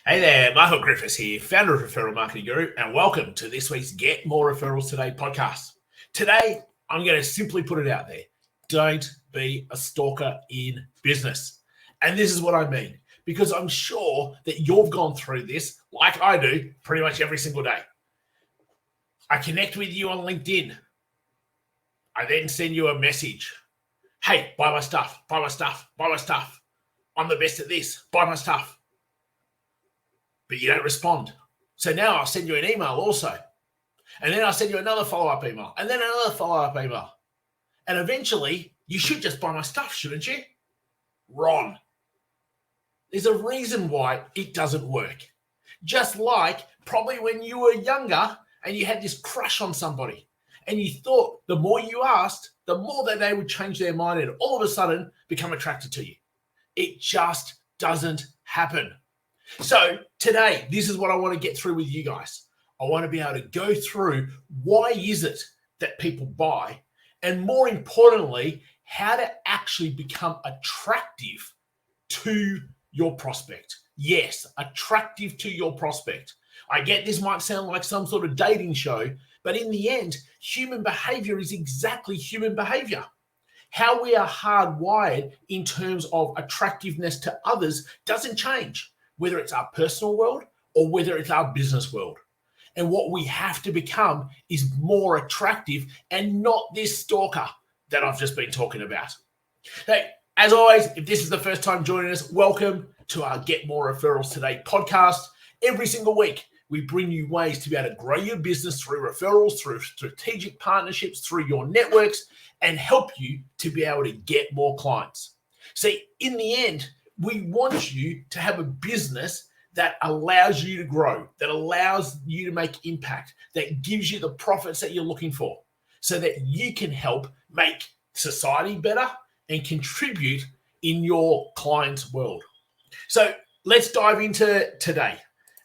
Hey there, Michael Griffiths here, founder of Referral Marketing Guru, and welcome to this week's Get More Referrals Today podcast. Today, I'm going to simply put it out there. Don't be a stalker in business. And this is what I mean, because I'm sure that you've gone through this like I do pretty much every single day. I connect with you on LinkedIn. I then send you a message. Hey, buy my stuff, buy my stuff, buy my stuff. I'm the best at this, buy my stuff. But you don't respond. So now I'll send you an email also. And then I'll send you another follow-up email. And then another follow-up email. And eventually, you should just buy my stuff, shouldn't you? Wrong. There's a reason why it doesn't work. Just like probably when you were younger and you had this crush on somebody. And you thought the more you asked, the more that they would change their mind and all of a sudden become attracted to you. It just doesn't happen. So today, this is what I want to get through with you guys. I want to be able to go through why is it that people buy, and more importantly, how to actually become attractive to your prospect. Yes, attractive to your prospect. I get this might sound like some sort of dating show, but in the end, human behavior is exactly human behavior. How we are hardwired in terms of attractiveness to others doesn't change, whether it's our personal world or whether it's our business world. And what we have to become is more attractive and not this stalker that I've just been talking about. Hey, as always, if this is the first time joining us, welcome to our Get More Referrals Today podcast. Every single week, we bring you ways to be able to grow your business through referrals, through strategic partnerships, through your networks, and help you to be able to get more clients. See, in the end, we want you to have a business that allows you to grow, that allows you to make impact, that gives you the profits that you're looking for, so that you can help make society better and contribute in your client's world. So let's dive into today.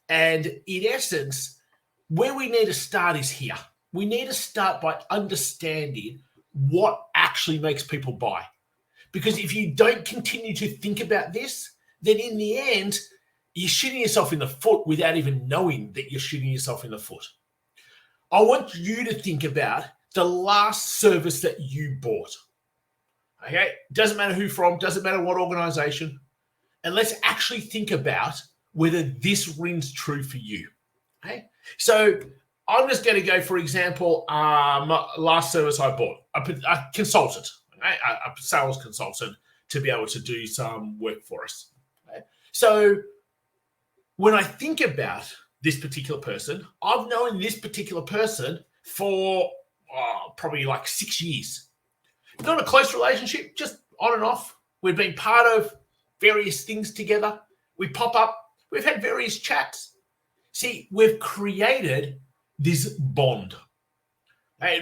And in essence, where we need to start is here. We need to start by understanding what actually makes people buy. Because if you don't continue to think about this, then in the end, you're shooting yourself in the foot without even knowing that you're shooting yourself in the foot. I want you to think about the last service that you bought. Okay? Doesn't matter who from, doesn't matter what organization. And let's actually think about whether this rings true for you. Okay? So I'm just going to go, for example, last service I bought, a consultant. A sales consultant to be able to do some work for us. Okay? So when I think about this particular person, I've known this particular person for probably like 6 years. Not a close relationship, just on and off. We've been part of various things together. We pop up. We've had various chats. See, we've created this bond.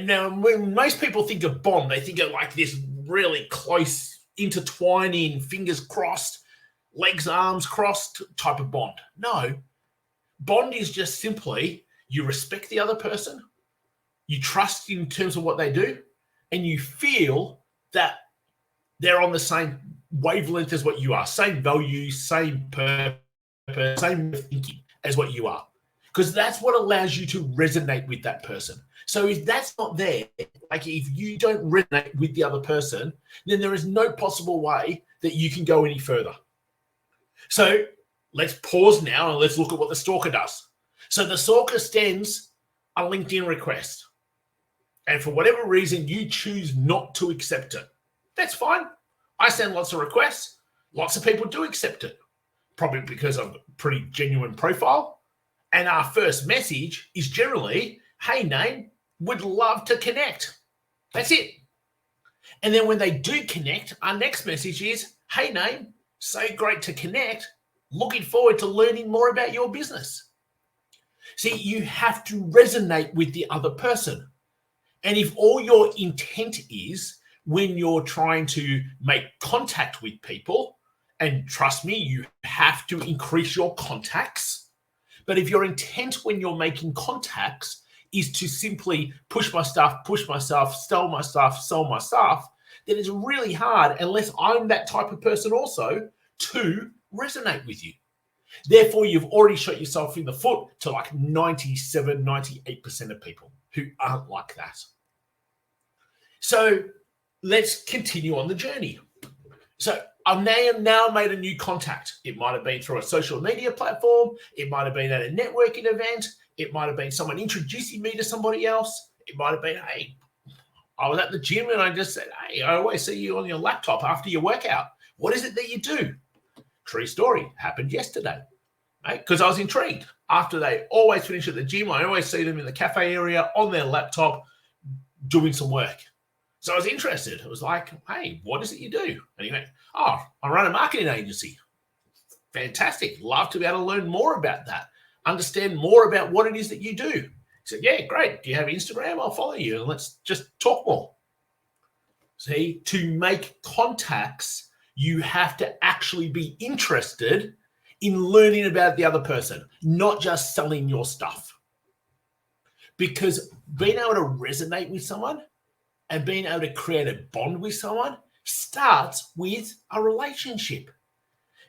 Now, when most people think of bond, they think of like this really close, intertwining, fingers crossed, legs, arms crossed type of bond. No, bond is just simply you respect the other person, you trust in terms of what they do, and you feel that they're on the same wavelength as what you are, same values, same purpose, same thinking as what you are. Because that's what allows you to resonate with that person. So if that's not there, like if you don't resonate with the other person, then there is no possible way that you can go any further. So let's pause now and let's look at what the stalker does. So the stalker sends a LinkedIn request. And for whatever reason, you choose not to accept it. That's fine. I send lots of requests. Lots of people do accept it. Probably because I'm a pretty genuine profile. And our first message is generally, hey, name, would love to connect. That's it. And then when they do connect, our next message is, hey, name, so great to connect. Looking forward to learning more about your business. See, you have to resonate with the other person. And if all your intent is when you're trying to make contact with people, and trust me, you have to increase your contacts. But if your intent when you're making contacts is to simply push my stuff, push myself, sell my stuff, then it's really hard, unless I'm that type of person also, to resonate with you. Therefore, you've already shot yourself in the foot to like 97, 98% of people who aren't like that. So let's continue on the journey. So I've now made a new contact. It might have been through a social media platform. It might have been at a networking event. It might have been someone introducing me to somebody else. It might have been, hey, I was at the gym and I just said, hey, I always see you on your laptop after your workout. What is it that you do? True story. Happened yesterday. Because I was intrigued. After they always finish at the gym, I always see them in the cafe area on their laptop doing some work. So I was interested. It was like, hey, what is it you do? And he went, oh, I run a marketing agency. Fantastic. Love to be able to learn more about that. Understand more about what it is that you do. He said, yeah, great. Do you have Instagram? I'll follow you and let's just talk more. See, to make contacts, you have to actually be interested in learning about the other person, not just selling your stuff. Because being able to resonate with someone and being able to create a bond with someone starts with a relationship.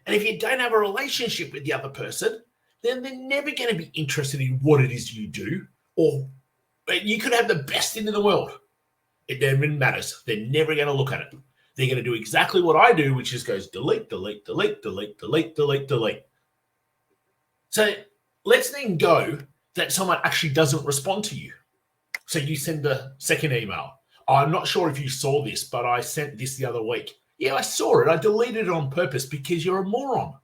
And if you don't have a relationship with the other person, then they're never going to be interested in what it is you do. Or you could have the best thing in the world. It never matters. They're never going to look at it. They're going to do exactly what I do, which is goes delete, delete, delete, delete, delete, delete, delete. So let's then go that someone actually doesn't respond to you. So you send a second email. I'm not sure if you saw this, but I sent this the other week. Yeah, I saw it. I deleted it on purpose because you're a moron.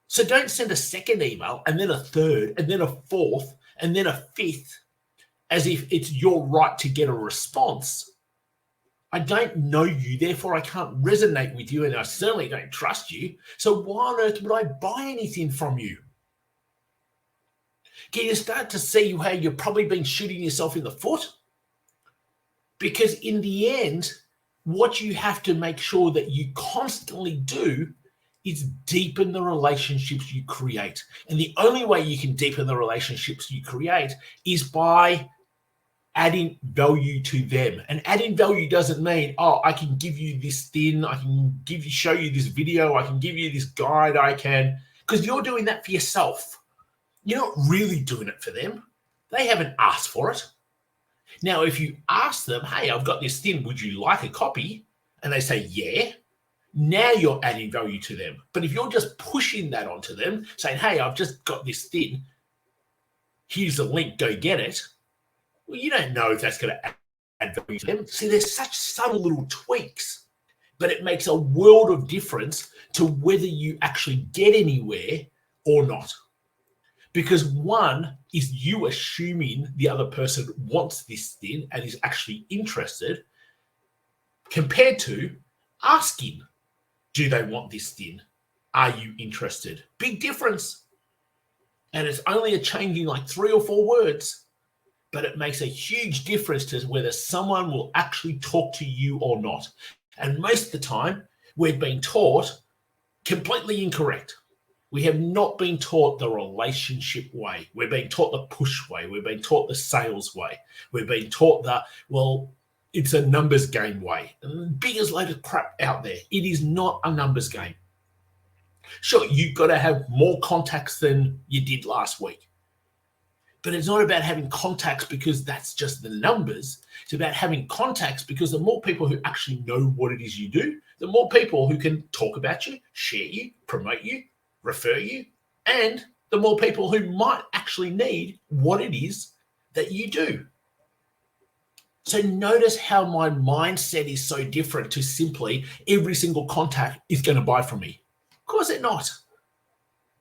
So don't send a second email and then a third and then a fourth and then a fifth as if it's your right to get a response. I don't know you, therefore I can't resonate with you, and I certainly don't trust you. So why on earth would I buy anything from you? Can you start to see how you've probably been shooting yourself in the foot? Because in the end, what you have to make sure that you constantly do is deepen the relationships you create. And the only way you can deepen the relationships you create is by adding value to them. And adding value doesn't mean, oh, I can give you this thing, I can show you this video, I can give you this guide, because you're doing that for yourself. You're not really doing it for them. They haven't asked for it. Now, if you ask them, hey, I've got this thing, would you like a copy? And they say, yeah, now you're adding value to them. But if you're just pushing that onto them, saying, hey, I've just got this thing, here's the link, go get it. Well, you don't know if that's going to add value to them. See, there's such subtle little tweaks, but it makes a world of difference to whether you actually get anywhere or not. Because one is you assuming the other person wants this thing and is actually interested, compared to asking, do they want this thing? Are you interested? Big difference. And it's only a change in like 3 or 4 words, but it makes a huge difference to whether someone will actually talk to you or not. And most of the time, we've been taught completely incorrect. We have not been taught the relationship way. We're being taught the push way. We're being taught the sales way. We're being taught the, well, it's a numbers game way. And the biggest load of crap out there. It is not a numbers game. Sure, you've got to have more contacts than you did last week. But it's not about having contacts because that's just the numbers. It's about having contacts because the more people who actually know what it is you do, the more people who can talk about you, share you, promote you, refer you, and the more people who might actually need what it is that you do. So notice how my mindset is so different to simply every single contact is going to buy from me. Of course they're not.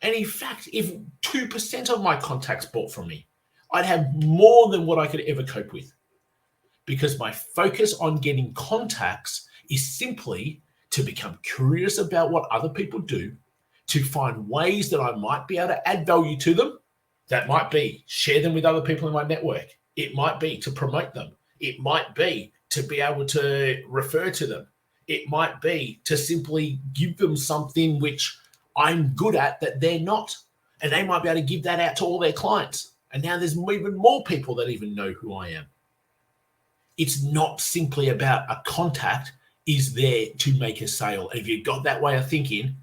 And in fact, if 2% of my contacts bought from me, I'd have more than what I could ever cope with. Because my focus on getting contacts is simply to become curious about what other people do, to find ways that I might be able to add value to them. That might be share them with other people in my network. It might be to promote them. It might be to be able to refer to them. It might be to simply give them something which I'm good at that they're not. And they might be able to give that out to all their clients. And now there's even more people that even know who I am. It's not simply about a contact is there to make a sale. And if you've got that way of thinking,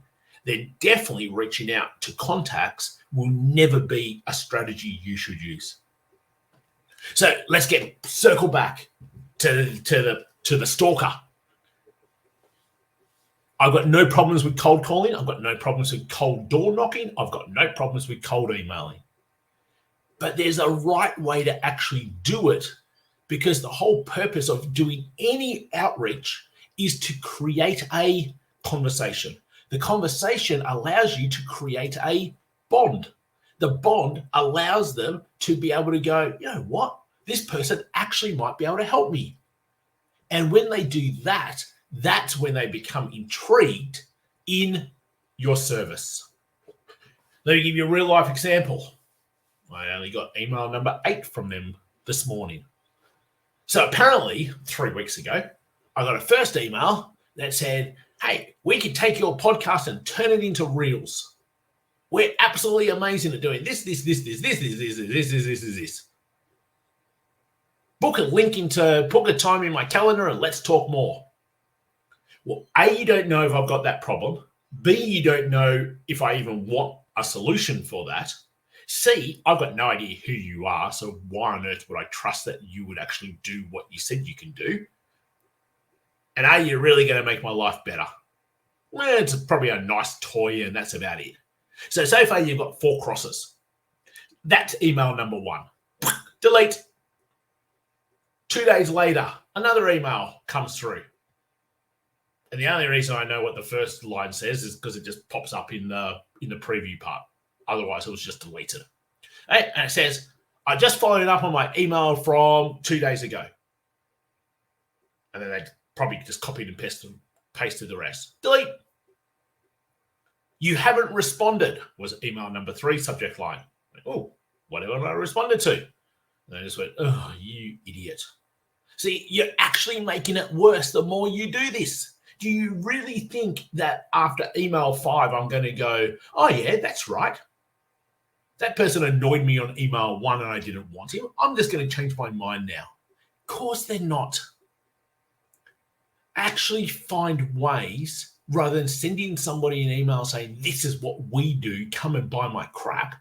then definitely reaching out to contacts will never be a strategy you should use. So let's circle back to the stalker. I've got no problems with cold calling. I've got no problems with cold door knocking. I've got no problems with cold emailing. But there's a right way to actually do it, because the whole purpose of doing any outreach is to create a conversation. The conversation allows you to create a bond. The bond allows them to be able to go, you know what? This person actually might be able to help me. And when they do that, that's when they become intrigued in your service. Let me give you a real life example. I only got email number 8 from them this morning. So apparently 3 weeks ago, I got a first email that said, hey, we can take your podcast and turn it into reels. We're absolutely amazing at doing this. Book a time in my calendar and let's talk more. Well, A, you don't know if I've got that problem. B, you don't know if I even want a solution for that. C, I've got no idea who you are, so why on earth would I trust that you would actually do what you said you can do? And are you really going to make my life better? Well, it's probably a nice toy and that's about it. So far you've got 4 crosses. That's email number 1. Delete. 2 days later, another email comes through. And the only reason I know what the first line says is because it just pops up in the preview part. Otherwise, it was just deleted. And it says, I just followed up on my email from 2 days ago. And then they probably just copied and pasted the rest. Delete. You haven't responded was email number 3, subject line. Oh, whatever I responded to. And I just went, oh, you idiot. See, you're actually making it worse the more you do this. Do you really think that after email 5, I'm going to go, oh, yeah, that's right. That person annoyed me on email 1 and I didn't want him. I'm just going to change my mind now. Of course they're not. Actually find ways, rather than sending somebody an email saying, this is what we do, come and buy my crap.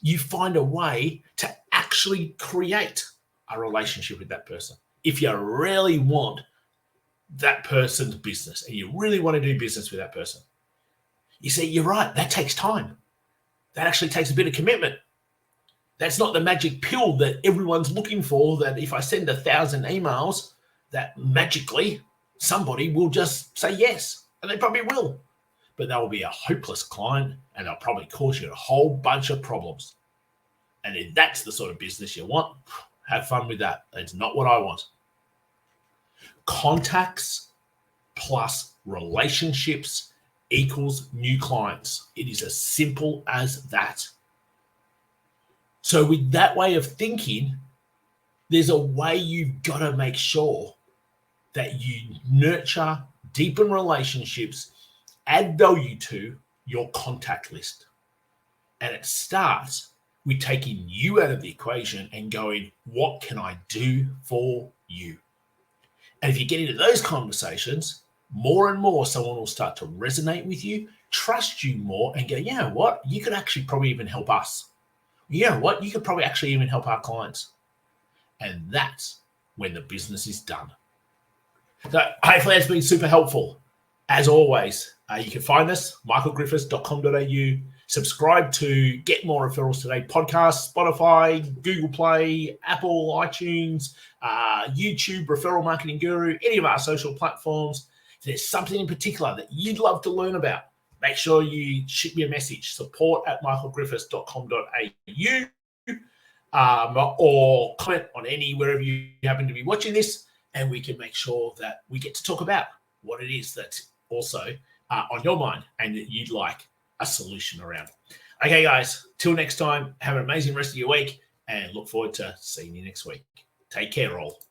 You find a way to actually create a relationship with that person. If you really want that person's business and you really want to do business with that person. You see, you're right. That takes time. That actually takes a bit of commitment. That's not the magic pill that everyone's looking for, that if I send 1,000 emails, that magically somebody will just say yes. And they probably will. But they will be a hopeless client and they'll probably cause you a whole bunch of problems. And if that's the sort of business you want, have fun with that. That's not what I want. Contacts plus relationships equals new clients. It is as simple as that. So with that way of thinking, there's a way you've got to make sure that you nurture, deepen relationships, add value to your contact list. And it starts with taking you out of the equation and going, what can I do for you? And if you get into those conversations, more and more someone will start to resonate with you, trust you more, and go, you know what? You could actually probably even help us. You know what? You could probably actually even help our clients. And that's when the business is done. So hopefully that's been super helpful. As always, you can find us, michaelgriffiths.com.au. Subscribe to Get More Referrals Today podcast, Spotify, Google Play, Apple, iTunes, YouTube, Referral Marketing Guru, any of our social platforms. If there's something in particular that you'd love to learn about, make sure you shoot me a message, support@michaelgriffiths.com.au, or comment on wherever you happen to be watching this, and we can make sure that we get to talk about what it is that's also on your mind and that you'd like a solution around. Okay, guys, till next time, have an amazing rest of your week and look forward to seeing you next week. Take care, all.